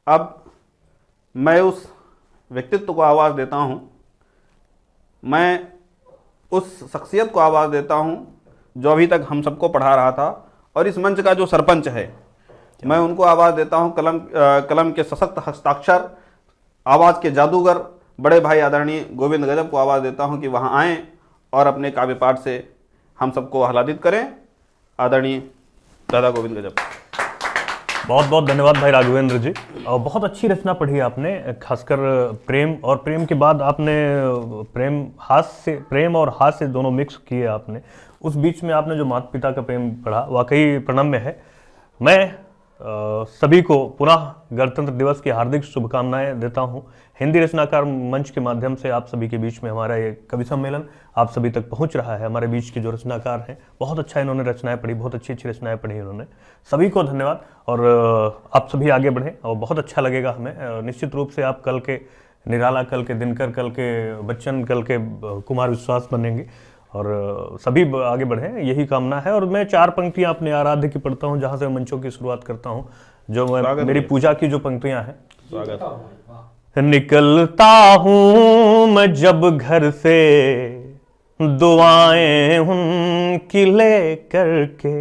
अब मैं उस व्यक्तित्व को आवाज़ देता हूँ, मैं उस शख्सियत को आवाज़ देता हूँ जो अभी तक हम सबको पढ़ा रहा था, और इस मंच का जो सरपंच है मैं उनको आवाज़ देता हूँ। कलम के सशक्त हस्ताक्षर, आवाज़ के जादूगर बड़े भाई आदरणीय गोविंद गजब को आवाज़ देता हूँ कि वहाँ आएँ और अपने काव्य पाठ से हम सबको आह्लादित करें। आदरणीय दादा गोविंद गजब। बहुत बहुत धन्यवाद भाई राघवेंद्र जी। और बहुत अच्छी रचना पढ़ी आपने, खासकर प्रेम, और प्रेम के बाद आपने प्रेम और हास्य दोनों मिक्स किए आपने। उस बीच में आपने जो माता पिता का प्रेम पढ़ा, वाकई प्रणम्य है। मैं सभी को पुनः गणतंत्र दिवस की हार्दिक शुभकामनाएं देता हूं। हिंदी रचनाकार मंच के माध्यम से आप सभी के बीच में हमारा ये कवि सम्मेलन आप सभी तक पहुंच रहा है। हमारे बीच के जो रचनाकार हैं, बहुत अच्छा इन्होंने रचनाएं पढ़ी, बहुत अच्छी अच्छी रचनाएं पढ़ी इन्होंने। सभी को धन्यवाद, और आप सभी आगे बढ़ें और बहुत अच्छा लगेगा हमें। निश्चित रूप से आप कल के निराला, कल के दिनकर, कल के बच्चन, कल के कुमार विश्वास बनेंगे, और सभी आगे बढ़ें, यही कामना है। और मैं 4 पंक्तियां अपने आराध्य की पढ़ता हूं, जहां से मैं मंचों की शुरुआत करता हूं, जो मेरी पूजा की जो पंक्तियां हैं। निकलता हूं मैं जब घर से, दुआएं उनकी ले करके,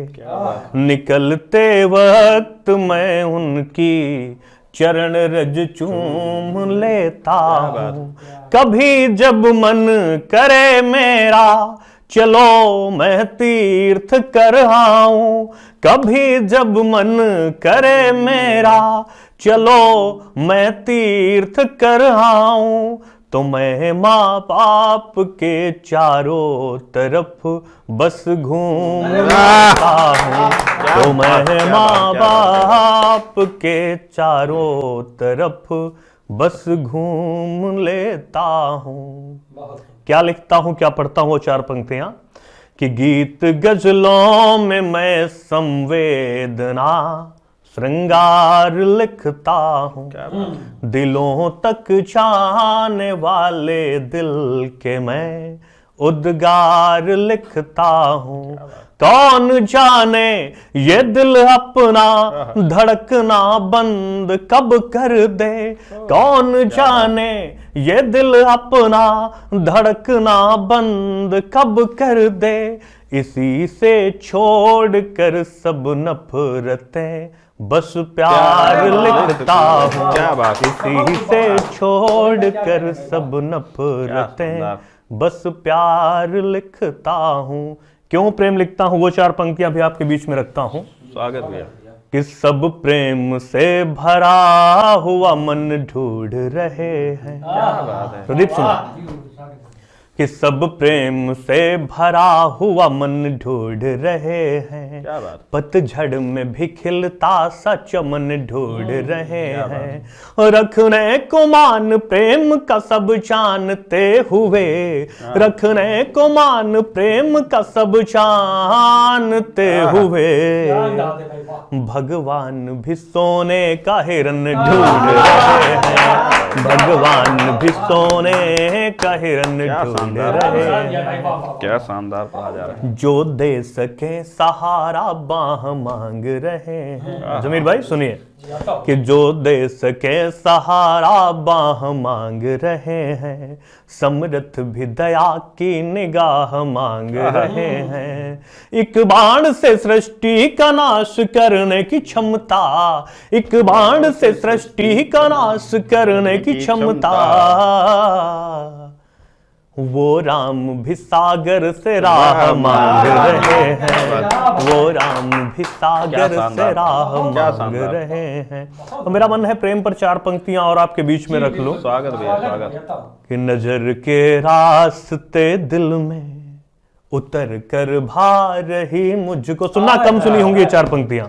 निकलते वक्त मैं उनकी चरण रज चूम लेता हूं। कभी जब मन करे मेरा, चलो मैं तीर्थ कर आऊं। कभी जब मन करे मेरा, चलो मैं तीर्थ कर आऊं। तो मैं माँ बाप के चारों तरफ बस घूम लेता हूँ। तो मैं माँ बाप के चारों तरफ बस घूम लेता हूँ। क्या लिखता हूँ, क्या पढ़ता हूँ, वो 4 पंक्तियां कि गीत गजलों में मैं संवेदना श्रृंगार लिखता हूँ। दिलों तक छाने वाले दिल के मैं उद्गार लिखता हूँ। कौन जाने ये दिल अपना धड़कना बंद कब कर दे। कौन जाने ये दिल अपना धड़कना बंद कब कर दे। इसी से छोड़ कर सब नफरतें बस प्यार लिखता हूँ। इसी से छोड़ कर सब नफरतें बस प्यार लिखता हूँ। क्यों प्रेम लिखता हूँ, वो 4 पंक्तियां भी आपके बीच में रखता हूँ। स्वागत भैया। कि सब प्रेम से भरा हुआ मन ढूंढ रहे हैं। प्रदीप सुनो। कि सब प्रेम से भरा हुआ मन ढूंढ रहे हैं। पतझड़ में भी खिलता सा चमन ढूंढ रहे हैं। रखने को मान प्रेम का सब जानते हुए। रखने को मान प्रेम का सब जानते हुए। भगवान भी सोने का हिरन ढूंढ रहे हैं। भगवान भी सोने का हिरन ढूंढ रहे हैं। क्या शानदार पढ़ा जा रहा है। जो दे सके सहारा बाह मांग रहे हैं। जमीर भाई सुनिए। कि जो दे सके सहारा बाह मांग रहे हैं। समर्थ भी दया की निगाह मांग रहे हैं। एक बाण से सृष्टि का नाश करने की क्षमता। एक बाण से सृष्टि का नाश करने की क्षमता। वो राम भी सागर से राह मांग रहे हैं। वो राम भी सागर से राह मांग रहे हैं। तो मेरा मन है प्रेम पर 4 पंक्तियां और आपके बीच में रख लूं। स्वागत भैया, स्वागत। कि नजर के रास्ते दिल में उतर कर भा रही मुझको। सुनना कम सुनी होंगी ये 4 पंक्तियां।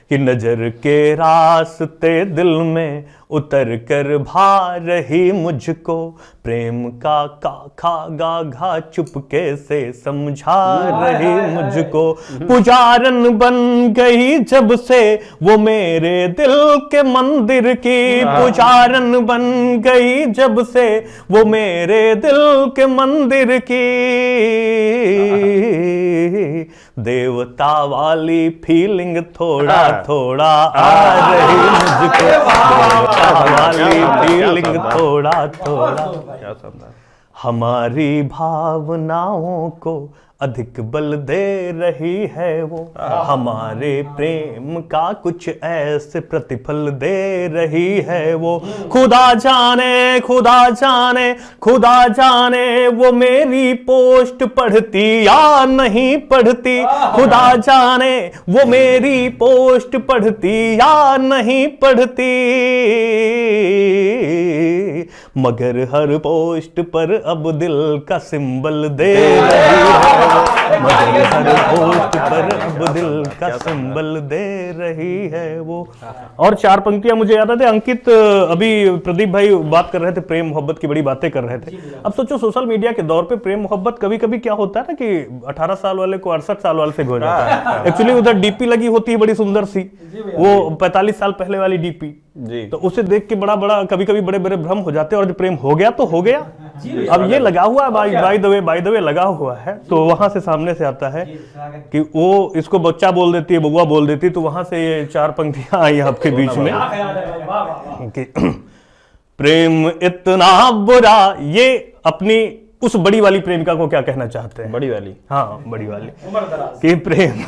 कि नजर के रास्ते दिल में उतर कर भा रही मुझको। प्रेम का खा गा घा चुपके से समझा रही मुझको। पुजारन बन गई जब से वो मेरे दिल के मंदिर की। पुजारन बन गई जब से वो मेरे दिल के मंदिर की। देवता वाली फीलिंग थोड़ा थोड़ा आ रही मुझको। देवता थोड़ा थोड़ा। क्या शानदार। हमारी भावनाओं को अधिक बल दे रही है वो, हमारे प्रेम का कुछ ऐसे प्रतिफल दे रही है वो। खुदा जाने खुदा जाने खुदा जाने वो मेरी पोस्ट पढ़ती या नहीं पढ़ती, खुदा जाने वो मेरी पोस्ट पढ़ती या नहीं पढ़ती, मगर हर पोस्ट पर अब दिल का सिंबल दे रही है, मगर हर पोस्ट पर अब दिल का सिंबल दे रही है वो। और चार पंक्तियां मुझे याद आते। अंकित अभी प्रदीप भाई बात कर रहे थे, प्रेम मोहब्बत की बड़ी बातें कर रहे थे। अब सोचो सोशल मीडिया के दौर पे प्रेम मोहब्बत कभी कभी क्या होता है ना कि 18 साल वाले को 68 साल वाले से हो जाता है। एक्चुअली उधर डीपी लगी होती है बड़ी सुंदर सी, वो 45 साल पहले वाली डीपी जी, तो उसे देख के बड़ा बड़ा कभी कभी बड़े बड़े भ्रम हो जाते हैं। और जो प्रेम हो गया तो हो गया। अब ये लगा हुआ है बाय द वे लगा हुआ है, तो वहां से सामने से आता है कि वो इसको बच्चा बोल देती है, बउआ बोल देती है, तो वहां से ये चार पंक्तियां आई आपके बीच में कि प्रेम इतना बुरा। ये अपनी उस बड़ी वाली प्रेमिका को क्या कहना चाहते हैं? बड़ी वाली, हाँ बड़ी वाली कि प्रेम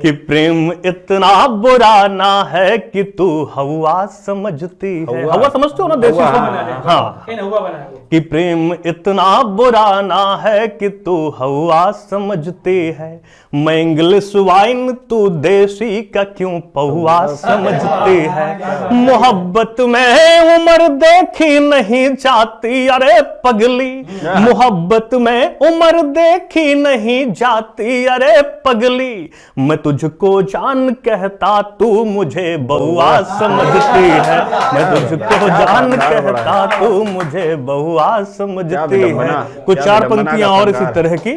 कि प्रेम इतना बुरा ना है कि तू हवा समझती है। हवा समझते हो ना देसी शब्द? हाँ, कि प्रेम इतना बुरा ना है कि तू हवा समझती है, मैं इंग्लिश वाइन तू देसी का क्यों पहुआ समझती है, मोहब्बत में उम्र देखी नहीं जाती अरे पगली, मोहब्बत में उम्र देखी नहीं जाती अरे पगली, मैं तुझको जान कहता तू मुझे बउआ समझती है, मैं तुझको जान कहता तू मुझे बउआ समझती है। कुछ चार पंक्तियां और इसी तरह की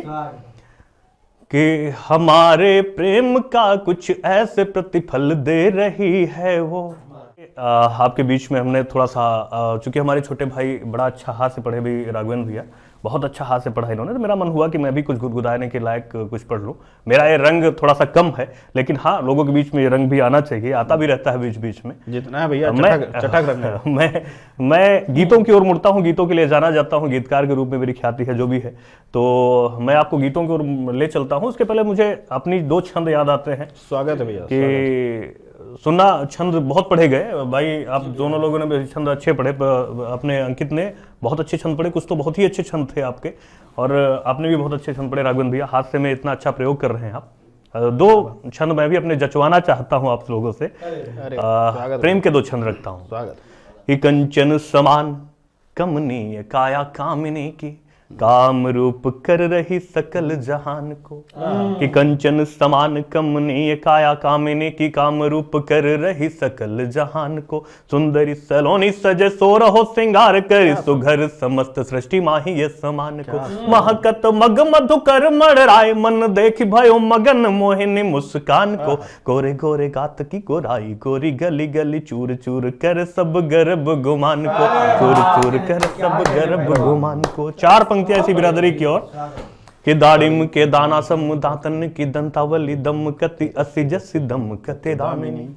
कि हमारे प्रेम का कुछ ऐसे प्रतिफल दे रही है वो। आपके बीच में हमने थोड़ा सा चूंकि हमारे छोटे भाई बड़ा अच्छा हाथ से पढ़े भी, राघवेंद्र भैया बहुत अच्छा हाथ से पढ़ा इन्होंने, तो मेरा मन हुआ कि मैं भी कुछ गुदगुदाने के लायक कुछ पढ़ लूँ। मेरा ये रंग थोड़ा सा कम है, लेकिन हाँ लोगों के बीच में ये रंग भी आना चाहिए, आता भी रहता है बीच बीच में जितना है भैया चटक रंग है। मैं गीतों की ओर मुड़ता हूँ, गीतों के लिए जाना जाता हूँ, गीतकार के रूप में मेरी ख्याति है जो भी है, तो मैं आपको गीतों की ओर ले चलता हूँ। उसके पहले मुझे अपनी दो छंद याद आते हैं। स्वागत है भैया कि सुनना, छंद बहुत पढ़े गए भाई, आप दोनों लोगों ने भी छंद अच्छे पढ़े, अपने अंकित ने बहुत अच्छे छंद पढ़े, कुछ तो बहुत ही अच्छे छंद थे आपके, और आपने भी बहुत अच्छे छंद पढ़े राघवेंद्र भैया, हाथ से में इतना अच्छा प्रयोग कर रहे हैं आप। दो छंद मैं भी अपने जचवाना चाहता हूं आप लोगों से। प्रेम के दो छंद रखता हूं। स्वागत। कि कंचन समान कमनीय काया कामिनी की, काम रूप कर रही सकल जहान को, कि कंचन समान कमनीय काया कामिनी की, काम रूप कर रही सकल जहान को, सुंदरी सलोनी सजे सो रहो श्रृंगार कर, सुघर समस्त सृष्टि माही ये समान को, महकत मग मधुकर मड़राय, मन देख भयो मगन मोहिनी मुस्कान को, गोरे गोरे गात की गोराई गोरी गली गली, चूर चूर कर सब गर्भ गुमान को, चूर चूर कर सब गर्भ गुमान को। चार ऐसी बिरादरी की ओर कि दाड़िम के दाना सम दातन की दंतावली, दम कति असी जसी दम कते दामिनी,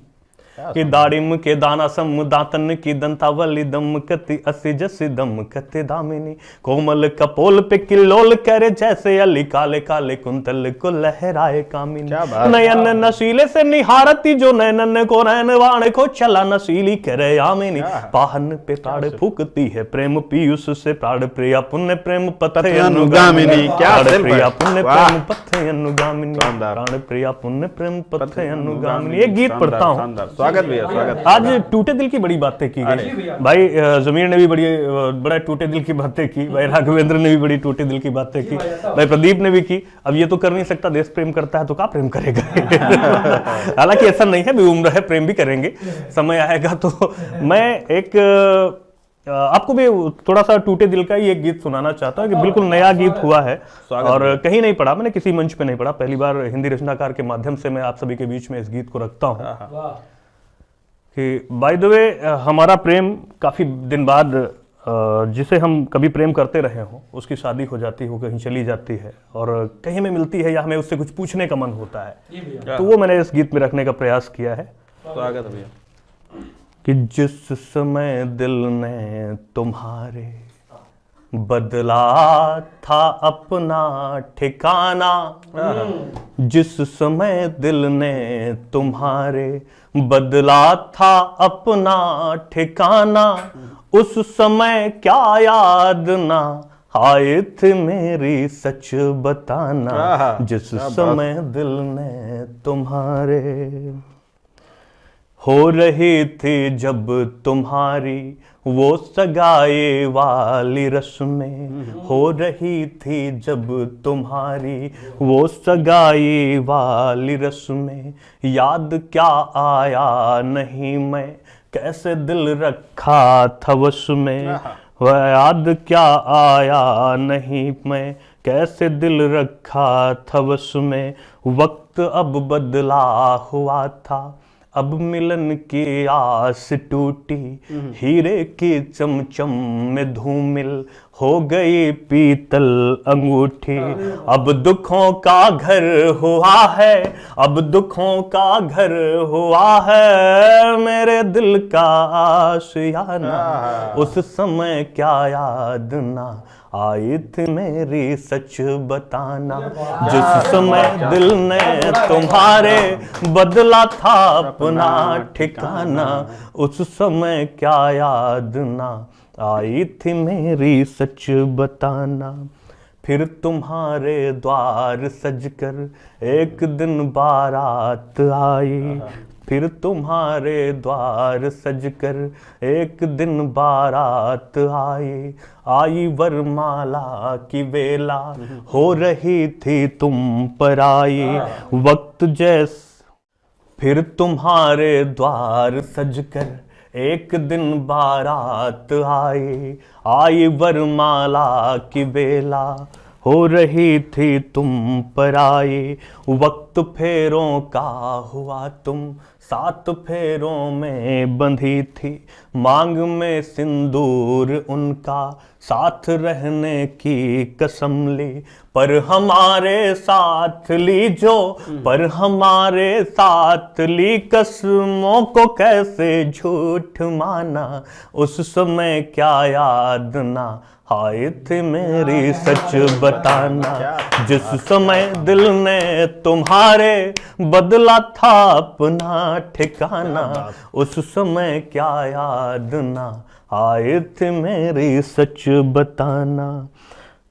कि दाड़िम के दाना सम दातन की दंतावली, दम कति असी जसी दम कते दामिनी, कोमल कपोल पे किल्लोल करे जैसे अली, काले काले कुंतल को लहराए कामिनी, नयन नशीले से निहारती जो नैनन को, नैनवाण को चला नशीली करे आमिनी, पाहन पे प्राण फूकती है प्रेम पीयूष से, प्राण प्रिया पुण्य प्रेम पथे अनुगामिनी, क्या प्रिया पुण्य प्रेम पथे अनुगामिनी, प्राण प्रिया पुण्य प्रेम पथे अनुगामिनी। एक गीत पढ़ता हूँ। स्वागत भैया, स्वागत। आज टूटे दिल की बड़ी बातें की गई भाई, जमीर ने भी बड़ा टूटे दिल की बातें की भाई, राघवेंद्र ने भी बड़ी टूटे दिल की बातें की भाई, प्रदीप ने भी की। अब ये तो कर नहीं सकता, देश प्रेम करता है तो क्या प्रेम करेगा। हालांकि ऐसा नहीं है, भी उम्र है, प्रेम भी करेंगे, समय आएगा तो। मैं एक आपको भी थोड़ा सा टूटे दिल का ही एक गीत सुनाना चाहता हूँ कि बिल्कुल नया गीत हुआ है और कहीं नहीं पढ़ा मैंने, किसी मंच पे नहीं पढ़ा, पहली बार हिंदी रचनाकार के माध्यम से मैं आप सभी के बीच में इस गीत को रखता हूँ। कि बाय द वे हमारा प्रेम काफी दिन बाद जिसे हम कभी प्रेम करते रहे हों उसकी शादी हो जाती हो, कहीं चली जाती है और कहीं में मिलती है या हमें उससे कुछ पूछने का मन होता है, तो वो मैंने इस गीत में रखने का प्रयास किया है। स्वागत है भैया। कि जिस समय दिल ने तुम्हारे बदला था अपना ठिकाना, जिस समय दिल ने तुम्हारे बदला था अपना ठिकाना, उस समय क्या याद ना आए थे मेरी सच बताना, जिस समय दिल ने तुम्हारे। हो रही थी जब तुम्हारी वो सगाई वाली रस्में, हो रही थी जब तुम्हारी वो सगाई वाली रस्में, याद क्या आया नहीं मैं कैसे दिल रखा था उसमें, वह याद क्या आया नहीं मैं कैसे दिल रखा था उसमें। वक्त अब बदला हुआ था, अब मिलन की आस टूटी, हीरे की चमचम में धूमिल हो गई पीतल अंगूठी। अब दुखों का घर हुआ है, अब दुखों का घर हुआ है मेरे दिल का आशियाना, उस समय क्या याद ना आई थी मेरी सच बताना, जिस समय दिल ने तुम्हारे बदला था अपना ठिकाना, उस समय क्या याद ना आई थी मेरी सच बताना। फिर तुम्हारे द्वार सजकर एक दिन बारात आई, फिर तुम्हारे द्वार सजकर एक दिन बारात आई, आई वरमाला की वेला हो रही थी तुम पर आई, वक्त जैस फिर तुम्हारे द्वार सजकर एक दिन बारात आई, आई वरमाला की बेला हो रही थी तुम पर आई, वक्त फेरों का हुआ तुम 7 फेरों में बंधी थी, मांग में सिंदूर उनका साथ रहने की कसम ली, पर हमारे साथ ली जो पर हमारे साथ ली कसमों को कैसे झूठ माना, उस समय क्या याद ना आए थे मेरी सच बताना, जिस समय दिल ने तुम्हारे बदला था अपना ठिकाना, उस समय क्या याद ना आए थे मेरी सच बताना।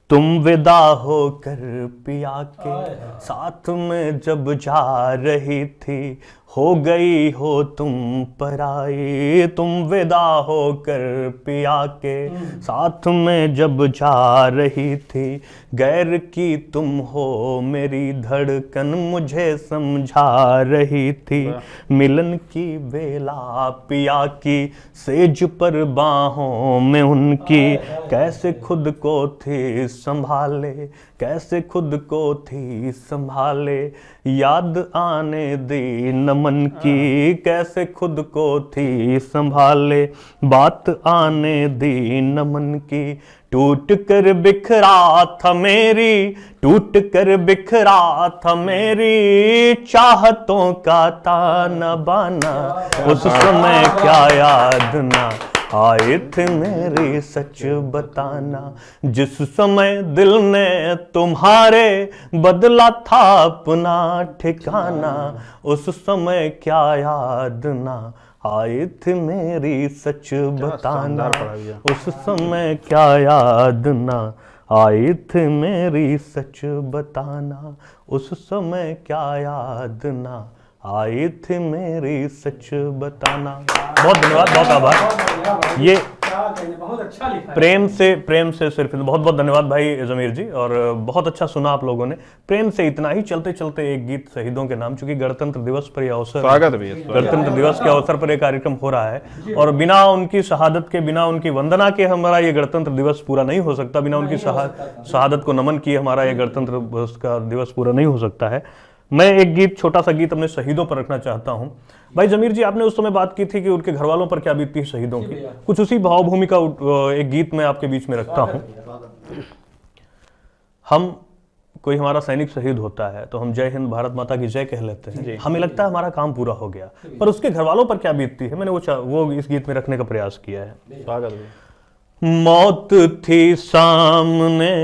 तुम विदा होकर पिया के साथ में जब जा रही थी, हो गई हो तुम पराई, तुम विदा होकर पिया के साथ में जब जा रही थी, गैर की तुम हो मेरी धड़कन मुझे समझा रही थी, मिलन की बेला पिया की सेज पर बाहों में उनकी, कैसे खुद को थी संभाले, कैसे खुद को थी संभाले, याद आने दी नमन की, कैसे खुद को थी संभाले, बात आने दी नमन की, टूट कर बिखरा था मेरी, टूट कर बिखरा था मेरी चाहतों का ताना बाना, उस समय क्या याद ना आए थे मेरी सच बताना, जिस समय दिल ने तुम्हारे बदला था अपना ठिकाना, उस समय क्या याद ना आए थे मेरी सच बताना, उस समय क्या याद ना आए थे मेरी सच बताना, उस समय क्या याद ना आए थे मेरी सच बताना। बहुत धन्यवाद, बहुत आभार। ये बहुत अच्छा लिखा है। प्रेम से सिर्फ बहुत बहुत धन्यवाद भाई जमीर जी, और बहुत अच्छा सुना आप लोगों ने। प्रेम से इतना ही। चलते चलते एक गीत शहीदों के नाम, चूंकि गणतंत्र दिवस पर यह अवसर, स्वागत भी है, गणतंत्र दिवस के अवसर पर यह कार्यक्रम हो रहा है, और बिना उनकी शहादत के, बिना उनकी वंदना के हमारा ये गणतंत्र दिवस पूरा नहीं हो सकता, बिना उनकी शहादत को नमन किए हमारा ये गणतंत्र का दिवस पूरा नहीं हो सकता है। मैं एक गीत, छोटा सा गीत अपने शहीदों पर रखना चाहता हूं। भाई जमीर जी, आपने उस समय बात की थी कि उनके घर वालों पर क्या बीतती है शहीदों की, कुछ उसी भावभूमि का एक गीत मैं आपके बीच में रखता हूं। हम कोई हमारा सैनिक शहीद होता है तो हम जय हिंद भारत माता की जय कह लेते हैं, हमें लगता है हमारा काम पूरा हो गया, पर उसके घर वालों पर क्या बीतती है, मैंने वो इस गीत में रखने का प्रयास किया है। स्वागत है। मौत थी सामने